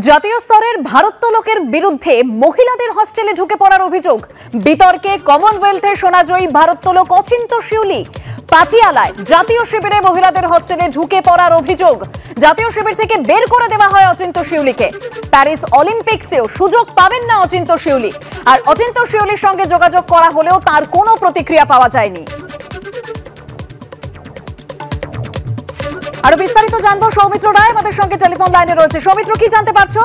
জাতীয় স্তরের ভারোত্তোলকের বিরুদ্ধে মহিলাদের হস্টেলে ঢুকে পড়ার অভিযোগ। বিতর্কে কমনওয়েলথে সোনাজয়ী ভারোত্তোলক অচিন্ত্য শিউলি। পাটিয়ালায় জাতীয় শিবিরে মহিলাদের হস্টেলে ঢুকে পড়ার অভিযোগ। জাতীয় শিবির থেকে বের করে দেওয়া হয় অচিন্ত্য শিউলিকে। প্যারিস অলিম্পিক্সেও সুযোগ পাবেন না অচিন্ত্য শিউলি। আর অচিন্ত্য শিউলির সঙ্গে যোগাযোগ করা হলেও তার কোনো প্রতিক্রিয়া পাওয়া যায়নি। আরো বিস্তারিত জানবো, সৌমিত্র রায় আমাদের সঙ্গে টেলিফোন লাইনে রয়েছে। সৌমিত্র, কি জানতে পারছো?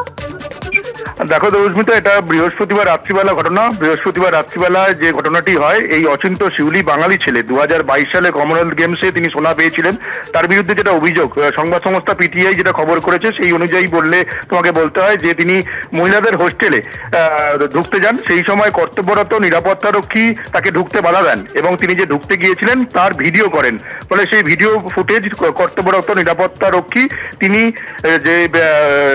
দেখো দৌস্মিতা, এটা বৃহস্পতিবার রাত্রিবেলা ঘটনা। বৃহস্পতিবার রাত্রিবেলায় যে ঘটনাটি হয়, এই অচিন্ত্য শিউলি বাঙালি ছেলে, 2022 সালে কমনওয়েলথ গেমসে তিনি সোনা পেয়েছিলেন। তার বিরুদ্ধে যেটা অভিযোগ, সংবাদ সংস্থা পিটিআই যেটা খবর করেছে সেই অনুযায়ী তোমাকে বলতে হয় যে তিনি মহিলাদের হোস্টেলে ঢুকতে যান। সেই সময় কর্তব্যরত নিরাপত্তারক্ষী তাকে ঢুকতে বাধা দেন এবং তিনি যে ঢুকতে গিয়েছিলেন তার ভিডিও করেন। ফলে সেই ভিডিও ফুটেজ কর্তব্যরত নিরাপত্তারক্ষী তিনি যে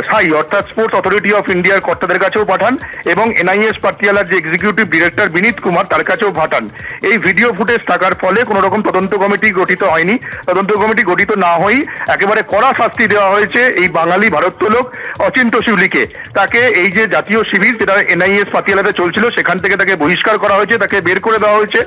সাই অর্থাৎ স্পোর্টস অথরিটি অফ ইন্ডিয়ার কর্তাদের কাছেও পাঠান এবং এনআইএস পাটিয়ালার যে এক্সিকিউটিভ ডিরেক্টর বিনীত কুমার তার কাছেও পাঠান। এই ভিডিও ফুটেজ থাকার ফলে কোনো রকম তদন্ত কমিটি গঠিত হয়নি। তদন্ত কমিটি গঠিত না হয়েই একেবারে কড়া শাস্তি দেওয়া হয়েছে এই বাঙালি ভারোত্তোলক অচিন্ত্য শিউলিকে। তাকে এই যে জাতীয় শিবির যেটা এনআইএস পাটিয়ালাতে চলছিল সেখান থেকে তাকে বহিষ্কার করা হয়েছে, তাকে বের করে দেওয়া হয়েছে।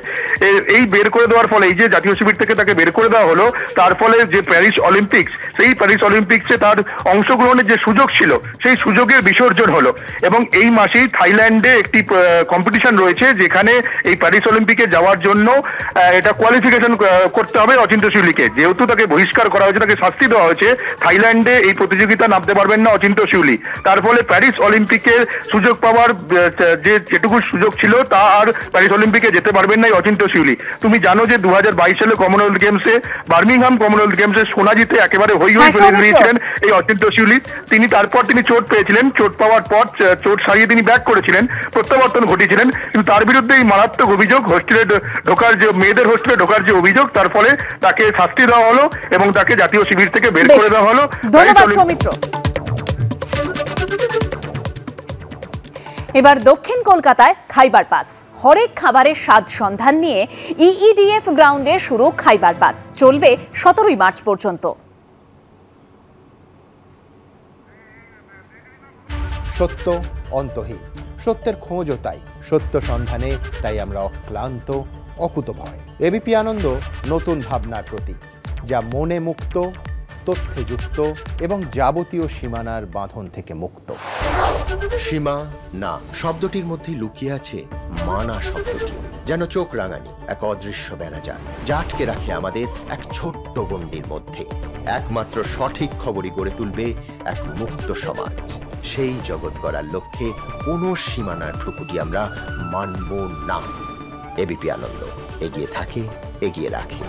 এই বের করে দেওয়ার ফলে, এই যে জাতীয় শিবির থেকে তাকে বের করে দেওয়া হলো, তার ফলে যে প্যারিস অলিম্পিক্স, সেই প্যারিস অলিম্পিক্সে তার অংশগ্রহণের যে সুযোগ ছিল সেই সুযোগের বিসর্জন হলো। এবং এই মাসেই থাইল্যান্ডে একটি কম্পিটিশন রয়েছে যেখানে এই প্যারিস অলিম্পিকে যাওয়ার জন্য এটা কোয়ালিফিকেশন করতে হবে অচিন্ত্য শিউলিকে। যেহেতু তাকে বহিষ্কার করা হয়েছে, তাকে শাস্তি দেওয়া হয়েছে, থাইল্যান্ডে এই প্রতিযোগিতা নামতে পারবেন না অচিন্ত্য শিউলি। তার ফলে প্যারিস অলিম্পিকের সুযোগ পাওয়ার যেটুকু সুযোগ ছিল তা আর প্যারিস অলিম্পিকে যেতে পারবেন না এই অচিন্ত্য শিউলি। তুমি জানো যে 2022 সালে কমনওয়েলথ গেমসে, বার্মিংহাম কমনওয়েলথ গেমসে সোনা জিতে একেবারে হই হই ফেলে দিয়েছিলেন এই অচিন্ত্য শিউলি। তারপর তিনি চোট পেয়েছিলেন, চোট পাওয়ার পর চোট সারিয়ে তিনি ব্যাক করেছিলেন, প্রত্যাবর্তন ঘটিয়েছিলেন। কিন্তু তার বিরুদ্ধে এই মারাত্মক অভিযোগ, হোস্টেলে ঢোকার যে মেয়েদের হোস্টেলে ঢোকার যে অভিযোগ, তার ফলে তাকে শাস্তি দেওয়া হলো এবং তাকে জাতীয় শিবির থেকে বের করে দেওয়া হলো। ধন্যবাদ সৌমিত্র। এবার দক্ষিণ কলকাতায় খাইবার পাস। হরেক খাবারের স্বাদ সন্ধান নিয়ে ইইডিএফ গ্রাউন্ডে শুরু খাইবার পাস। চলবে 17 মার্চ পর্যন্ত। সত্য অন্তহীন, সত্যের খোঁজও তাই, সত্য সন্ধানে তাই আমরা অক্লান্ত, অকুতভয়। এবিপি আনন্দ নতুন ভাবনার প্রতীক, যা মনে মুক্ত, তথ্যে যুক্ত এবং যাবতীয় সীমানার বাঁধন থেকে মুক্ত। সীমা না শব্দটির মধ্যে লুকিয়ে আছে মানা শব্দটি, যেন চোখ রাঙানি এক অদৃশ্য বেড়াজাল, যা আটকে রাখে আমাদের এক ছোট্ট গণ্ডির মধ্যে। একমাত্র সঠিক খবরই গড়ে তুলবে এক মুক্ত সমাজ। সেই জগৎ গড়ার লক্ষ্যে কোনো সীমানার ঠুকুটি আমরা মানব না। এবিপি আনন্দ এগিয়ে থাকে, এগিয়ে রাখে।